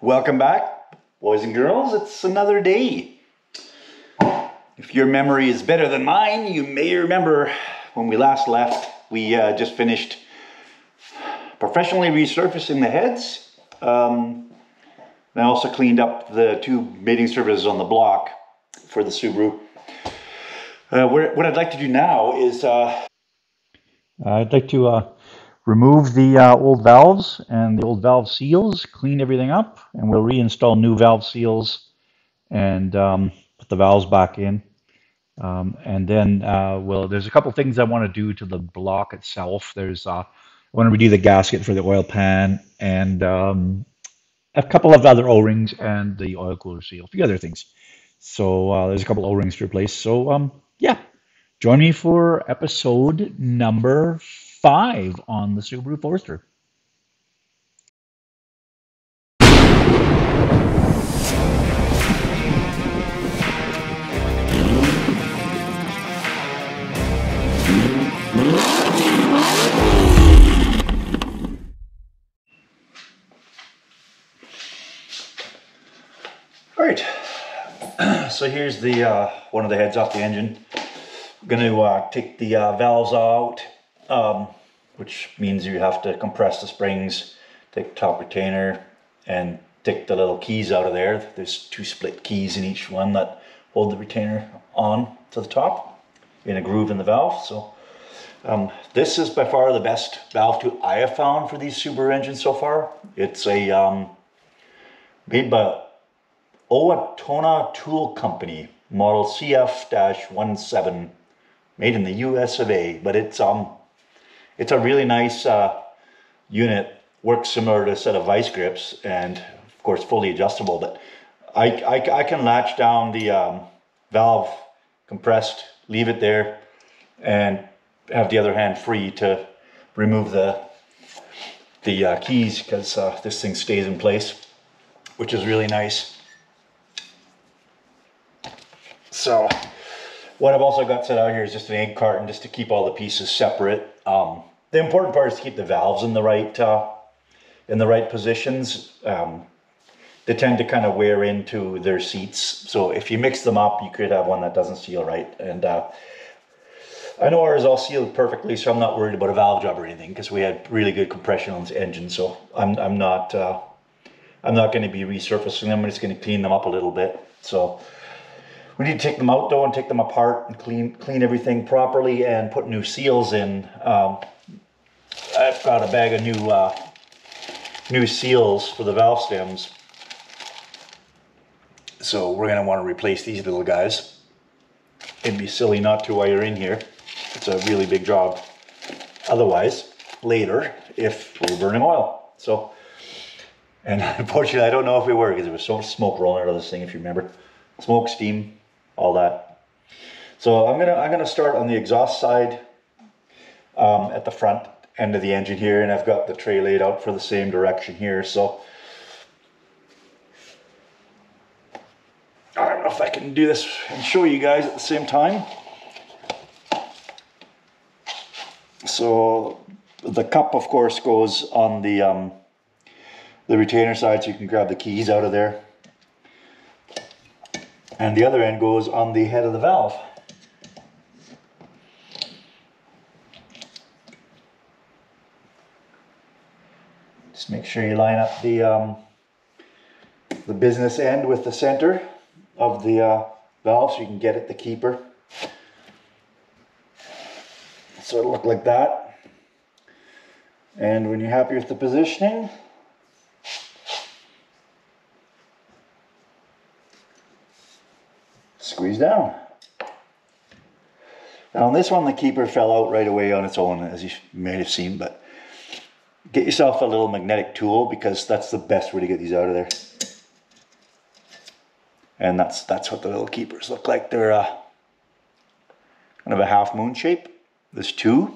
Welcome back, boys and girls. It's another day. If your memory is better than mine, you may remember when we last left, we just finished professionally resurfacing the heads. I also cleaned up the two mating surfaces on the block for the Subaru. What I'd like to do now is I'd like to remove the old valves and the old valve seals, clean everything up, and we'll reinstall new valve seals and put the valves back in. And then there's a couple things I want to do to the block itself. I want to redo the gasket for the oil pan and a couple of other O-rings and the oil cooler seal, a few other things. So there's a couple O-rings to replace. So yeah, join me for episode number 5 on the Subaru Forester. All right, so here's the one of the heads off the engine. I'm going to take the valves out, which means you have to compress the springs, take the top retainer, and take the little keys out of there. There's 2 split keys in each one that hold the retainer on to the top in a groove in the valve. So this is by far the best valve tool I have found for these Subaru engines so far. It's a made by Owatonna Tool Company, model CF-17, made in the US of A. But it's a really nice unit. Works similar to a set of vice grips, and of course fully adjustable. But I can latch down the valve compressed, leave it there, and have the other hand free to remove the keys, because this thing stays in place, which is really nice. So what I've also got set out here is just an egg carton, just to keep all the pieces separate. The important part is to keep the valves in the right positions. They tend to kind of wear into their seats, so if you mix them up, you could have one that doesn't seal right. And I know ours all sealed perfectly, so I'm not worried about a valve job or anything, because we had really good compression on this engine. So I'm not going to be resurfacing them. I'm just going to clean them up a little bit. So we need to take them out though and take them apart and clean everything properly and put new seals in. I've got a bag of new seals for the valve stems. So we're going to want to replace these little guys. It'd be silly not to while you're in here. It's a really big job otherwise later if we're burning oil. So, and unfortunately I don't know if we were, because there was so much smoke rolling out of this thing, if you remember. Smoke, steam, all that. So I'm gonna start on the exhaust side at the front end of the engine here, and I've got the tray laid out for the same direction here. So I don't know if I can do this and show you guys at the same time. So the cup, of course, goes on the retainer side, so you can grab the keys out of there. And the other end goes on the head of the valve. Just make sure you line up the business end with the center of the valve, so you can get at the keeper. So it'll look like that. And when you're happy with the positioning, squeeze down. Now on this one, the keeper fell out right away on its own, as you may have seen, but get yourself a little magnetic tool, because that's the best way to get these out of there. And that's what the little keepers look like. They're kind of a half moon shape. There's 2.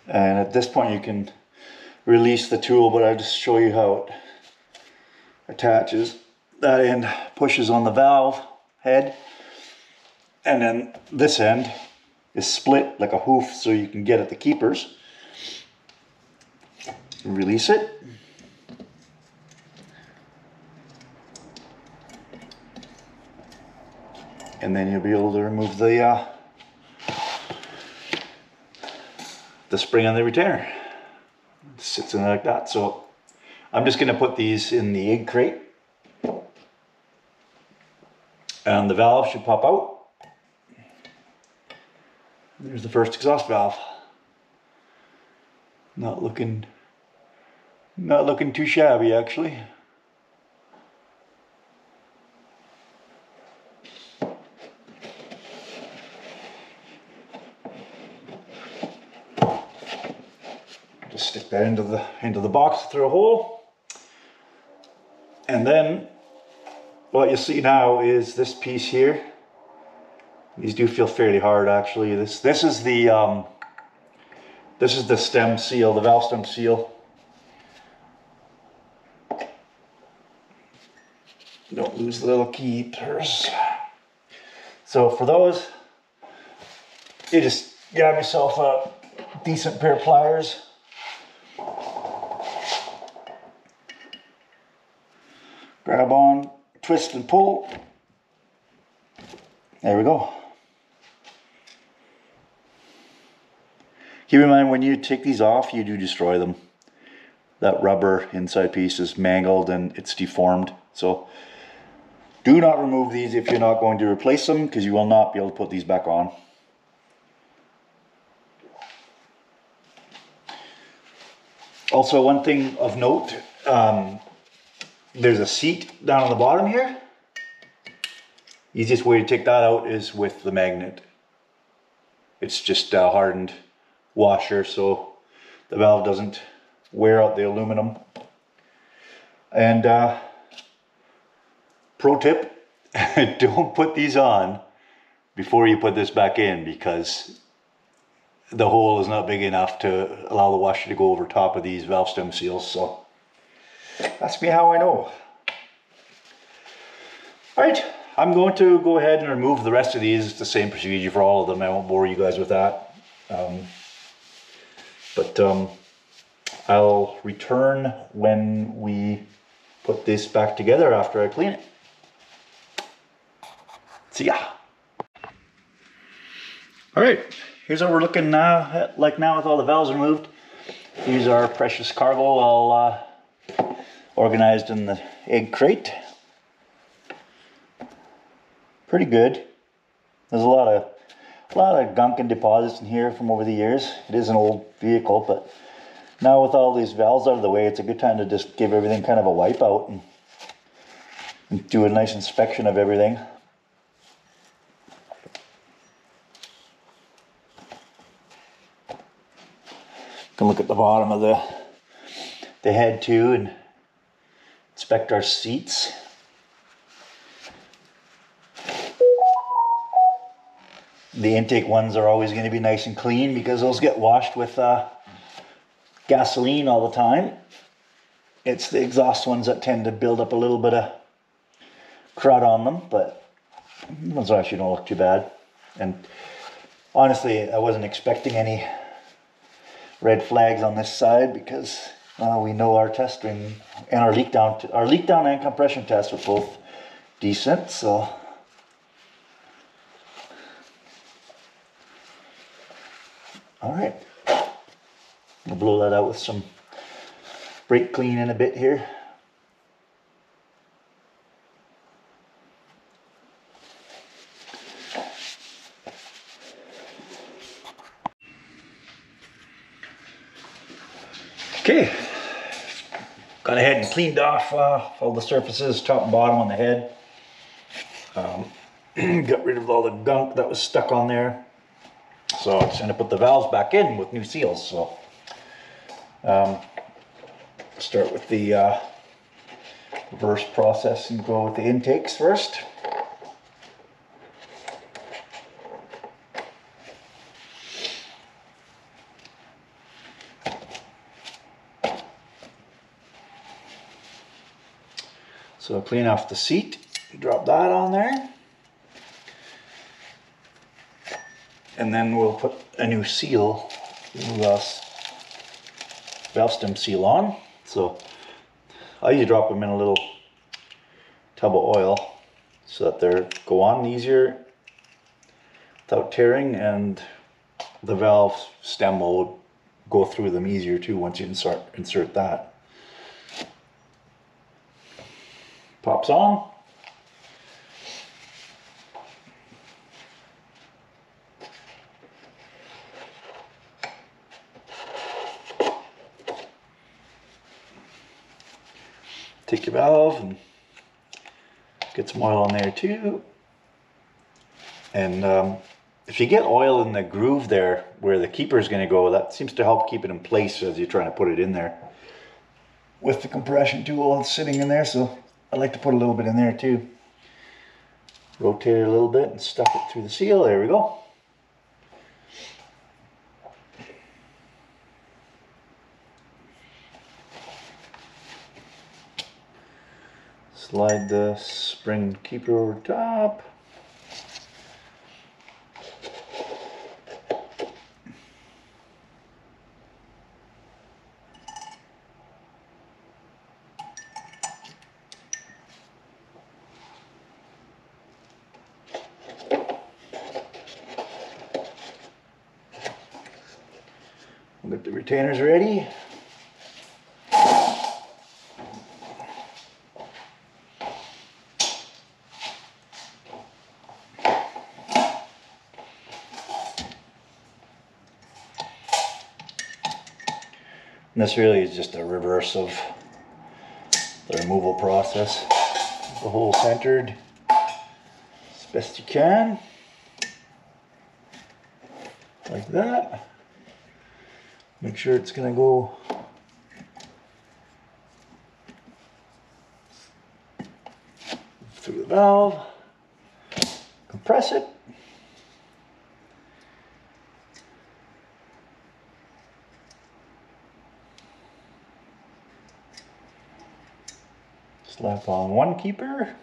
And at this point you can release the tool, but I'll just show you how it attaches. That end pushes on the valve head, and then this end is split like a hoof, so you can get at the keepers. Release it. and then you'll be able to remove the spring on the retainer. It sits in there like that. So I'm just going to put these in the egg crate, and the valve should pop out. There's the first exhaust valve. Not looking too shabby, actually. Just stick that into the box through a hole, and then what you see now is this piece here. These do feel fairly hard, actually. This is the stem seal, the valve stem seal. Don't lose the little keepers. So for those, you just grab yourself a decent pair of pliers. Grab on, twist and pull. There we go. Keep in mind, when you take these off, you do destroy them. That rubber inside piece is mangled and it's deformed. So do not remove these if you're not going to replace them, because you will not be able to put these back on. Also, one thing of note, there's a seat down on the bottom here. Easiest way to take that out is with the magnet. It's just a hardened washer, so the valve doesn't wear out the aluminum. And pro tip, don't put these on before you put this back in, because the hole is not big enough to allow the washer to go over top of these valve stem seals. So ask me how I know. Alright, I'm going to go ahead and remove the rest of these. It's the same procedure for all of them. I won't bore you guys with that. I'll return when we put this back together after I clean it. See ya. Alright, here's what we're looking like now with all the valves removed. Here's our precious cargo all organized in the egg crate. Pretty good. There's a lot of gunk and deposits in here from over the years. It is an old vehicle, but now with all these valves out of the way, it's a good time to just give everything kind of a wipe out and do a nice inspection of everything. Can look at the bottom of the head too and inspect our seats. The intake ones are always going to be nice and clean because those get washed with gasoline all the time. It's the exhaust ones that tend to build up a little bit of crud on them, but those actually don't look too bad. And honestly, I wasn't expecting any red flags on this side because we know our testing and our leak down and compression tests were both decent. So all right, I'll blow that out with some brake clean in a bit here. Okay, got ahead and cleaned off all the surfaces, top and bottom on the head. Got rid of all the gunk that was stuck on there. So I'm just going to put the valves back in with new seals. So start with the reverse process and go with the intakes first. So clean off the seat, drop that on there. And then we'll put a new seal, valve stem seal on. So I usually drop them in a little tub of oil so that they go on easier without tearing, and the valve stem will go through them easier too once you insert that. Pops on. Take your valve and get some oil on there too. And if you get oil in the groove there where the keeper is going to go, that seems to help keep it in place as you're trying to put it in there. With the compression tool sitting in there, so I like to put a little bit in there too. Rotate it a little bit and stuff it through the seal. There we go. Slide the spring keeper over top. We'll get the retainers ready. And this really is just a reverse of the removal process. The hole centered as best you can, like that. Make sure it's going to go through the valve, compress it. Slap on one keeper.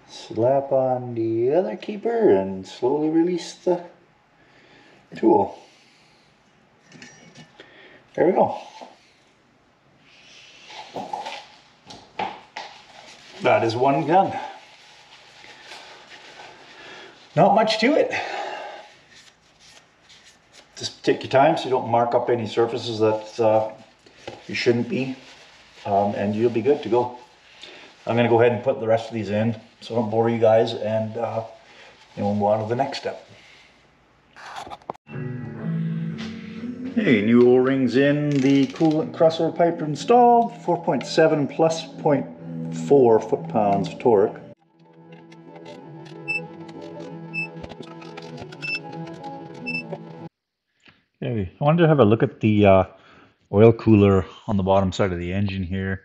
Slap on the other keeper and slowly release the tool. There we go. That is one done. Not much to it. Just take your time so you don't mark up any surfaces that you shouldn't be, and you'll be good to go. I'm going to go ahead and put the rest of these in so I don't bore you guys, and then we'll move on to the next step. Hey, new O-rings in, the coolant crossover pipe installed, 4.7 plus 0.4 foot-pounds of torque. Okay, I wanted to have a look at the oil cooler on the bottom side of the engine here.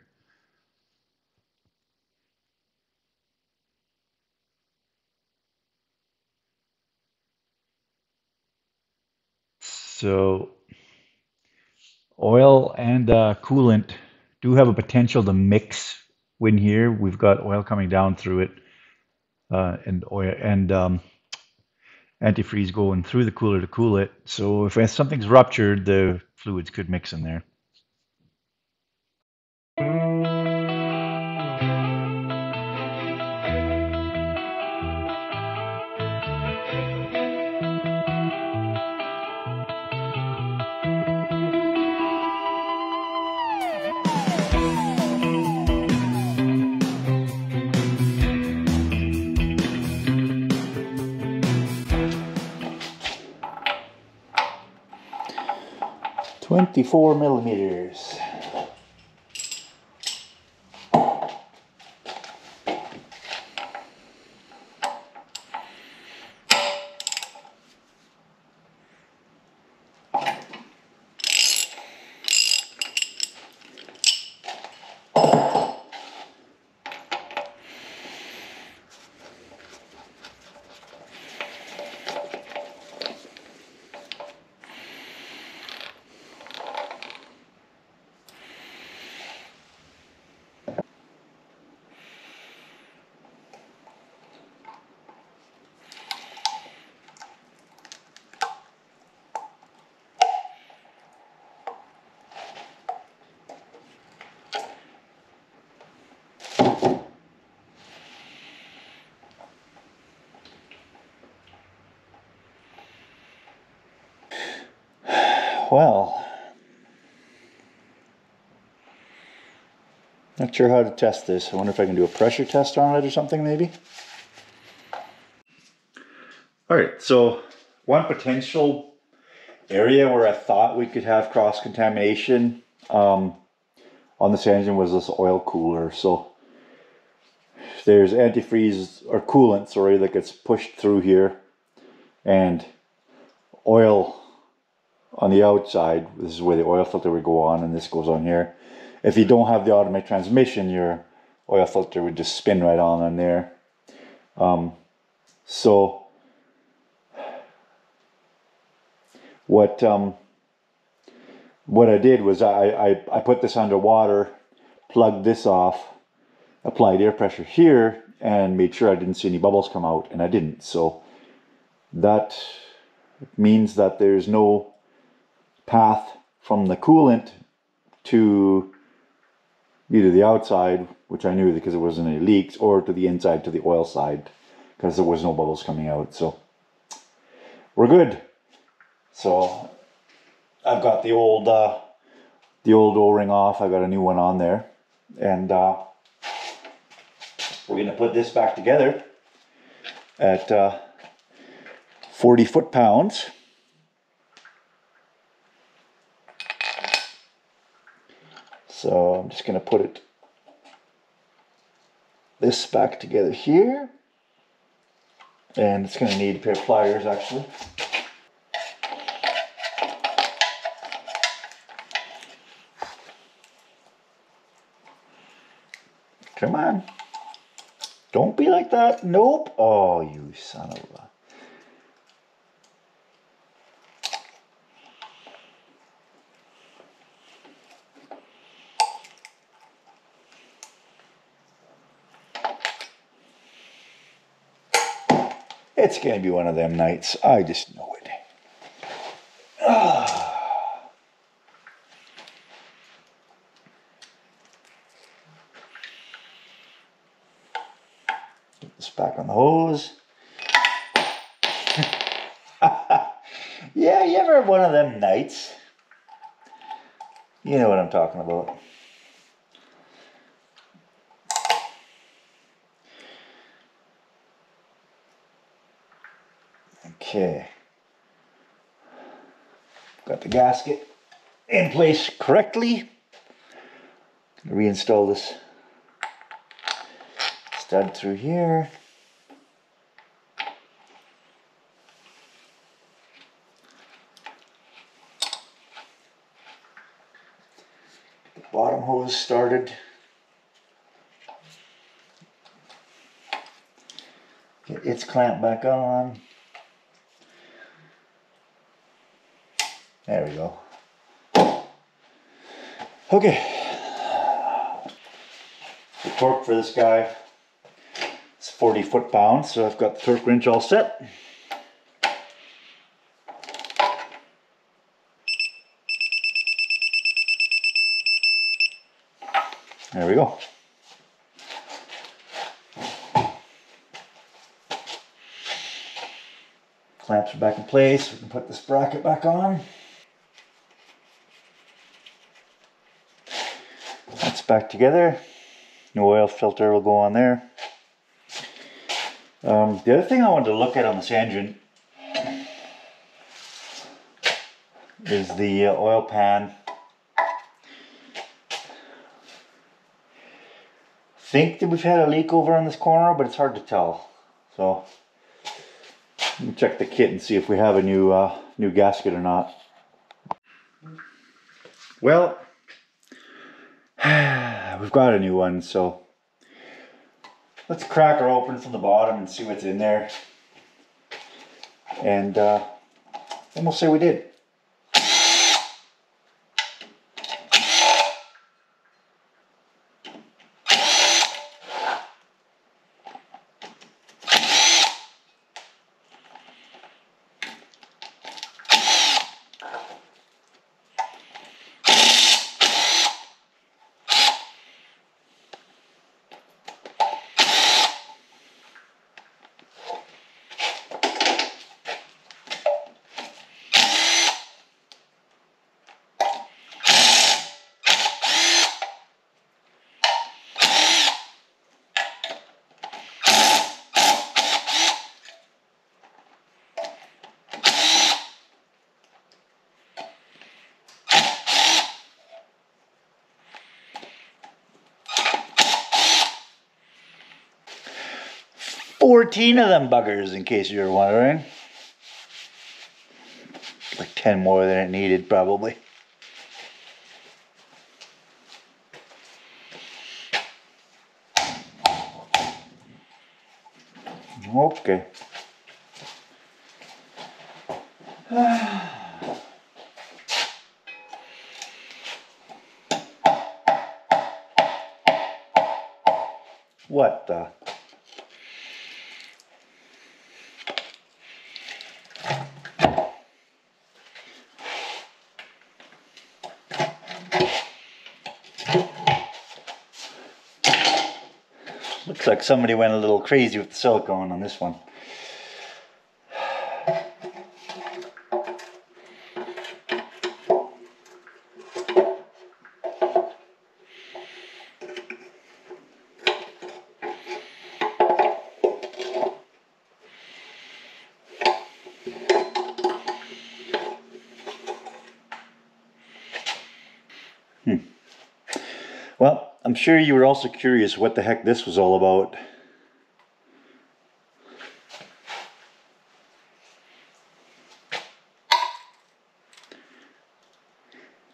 So oil and coolant do have a potential to mix in here. We've got oil coming down through it, and oil and antifreeze going through the cooler to cool it. So if something's ruptured, the fluids could mix in there. .24 millimeters. Well, not sure how to test this. I wonder if I can do a pressure test on it or something maybe. Alright, so one potential area where I thought we could have cross-contamination on this engine was this oil cooler. So there's antifreeze or coolant, sorry, that gets pushed through here, and oil on the outside. This is where the oil filter would go on, and this goes on here. If you don't have the automatic transmission, your oil filter would just spin right on there. So what I did was I put this under water, plugged this off, applied air pressure here, and made sure I didn't see any bubbles come out, and I didn't. So that means that there's no path from the coolant to either the outside, which I knew because there wasn't any leaks, or to the inside, to the oil side, because there was no bubbles coming out. So we're good. So I've got the old O-ring off. I got a new one on there, and we're gonna put this back together at 40 foot-pounds. So I'm just gonna put this back together here, and it's gonna need a pair of pliers actually. Come on. Don't be like that. Nope. Oh, you son of a... It's going to be one of them nights. I just know it. Get this back on the hose. Yeah, you ever have one of them nights? You know what I'm talking about. Okay. Got the gasket in place correctly. Reinstall this stud through here. The bottom hose started. Get its clamp back on. There we go. Okay. The torque for this guy is 40 foot-pounds, so I've got the torque wrench all set. There we go. Clamps are back in place. We can put this bracket back on. That's back together. No oil filter will go on there. The other thing I wanted to look at on this engine is the oil pan. I think that we've had a leak over in this corner, but it's hard to tell. So let me check the kit and see if we have a new gasket or not. Well, we've got a new one, so let's crack her open from the bottom and see what's in there. And then we'll say we did. 14 of them buggers, in case you were wondering. Like 10 more than it needed, probably. Okay. What the? Looks like somebody went a little crazy with the silicone on this one. Well, I'm sure you were also curious what the heck this was all about.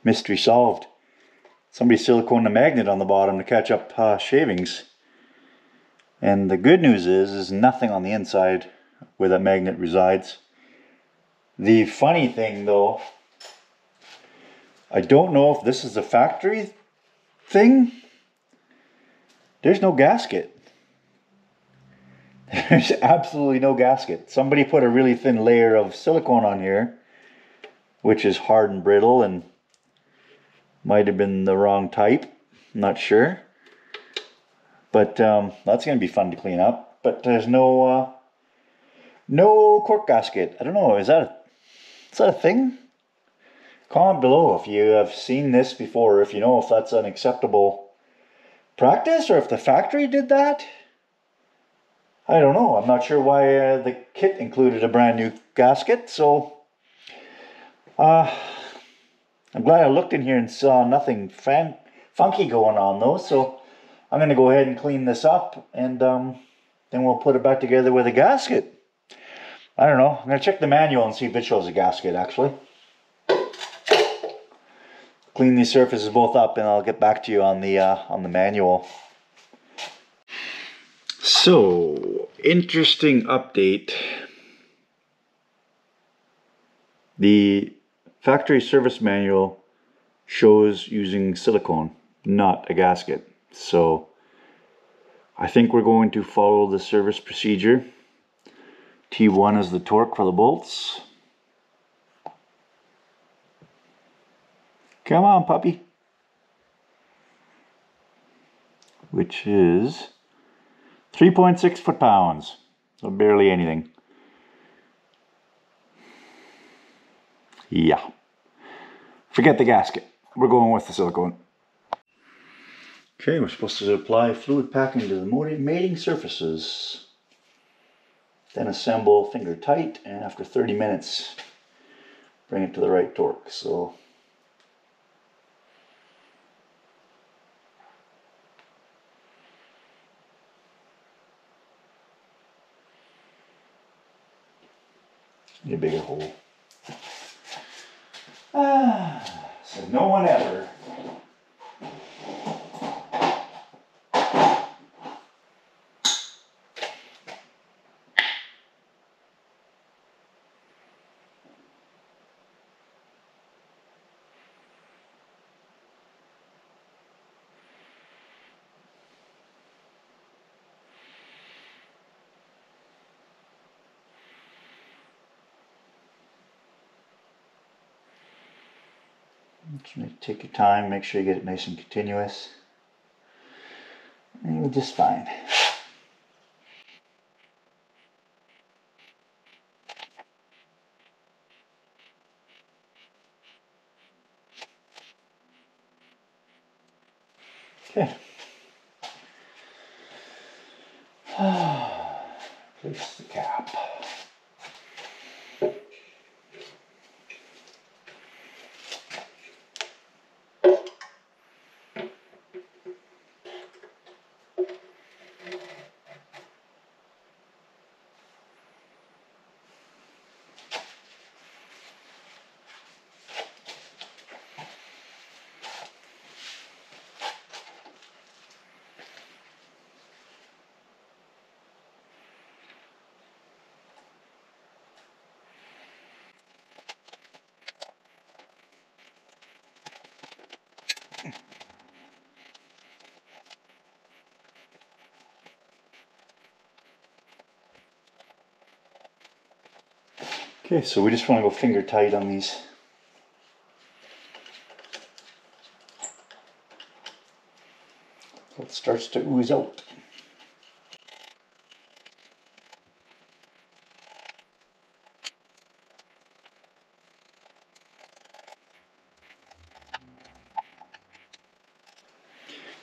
Mystery solved. Somebody siliconed a magnet on the bottom to catch up shavings. And the good news is nothing on the inside where that magnet resides. The funny thing though, I don't know if this is a factory thing. There's no gasket. There's absolutely no gasket. Somebody put a really thin layer of silicone on here, which is hard and brittle and might have been the wrong type. I'm not sure. But that's going to be fun to clean up. But there's no cork gasket. I don't know, is that a thing? Comment below if you have seen this before, if you know if that's an acceptable practice or if the factory did that. I don't know. I'm not sure why the kit included a brand new gasket, so I'm glad I looked in here and saw nothing funky going on though, so I'm going to go ahead and clean this up and then we'll put it back together with a gasket. I don't know. I'm going to check the manual and see if it shows a gasket actually. Clean these surfaces both up and I'll get back to you on the manual. So, interesting update. The factory service manual shows using silicone, not a gasket. So, I think we're going to follow the service procedure. T1 is the torque for the bolts. Come on, puppy. Which is 3.6 foot-pounds, so barely anything. Yeah. Forget the gasket. We're going with the silicone. Okay, we're supposed to apply fluid packing to the mating surfaces. Then assemble finger tight, and after 30 minutes, bring it to the right torque. So, need a bigger hole. So no one ever. Just take your time, make sure you get it nice and continuous. And you're just fine. Okay. Place the cap. Okay, so we just want to go finger tight on these. So it starts to ooze out.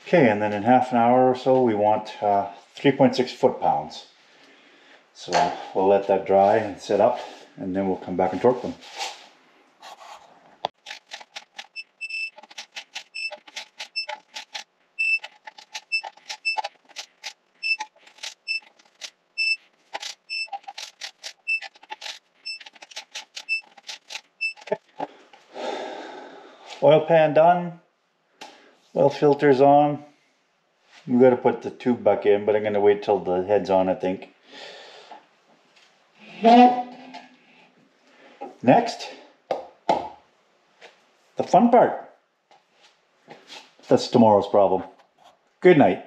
Okay, and then in half an hour or so we want 3.6 foot-pounds. So we'll let that dry and set up, and then we'll come back and torque them. Oil pan done, oil filter's on. We got to put the tube back in, but I'm going to wait till the head's on, I think. Next, the fun part. That's tomorrow's problem. Good night.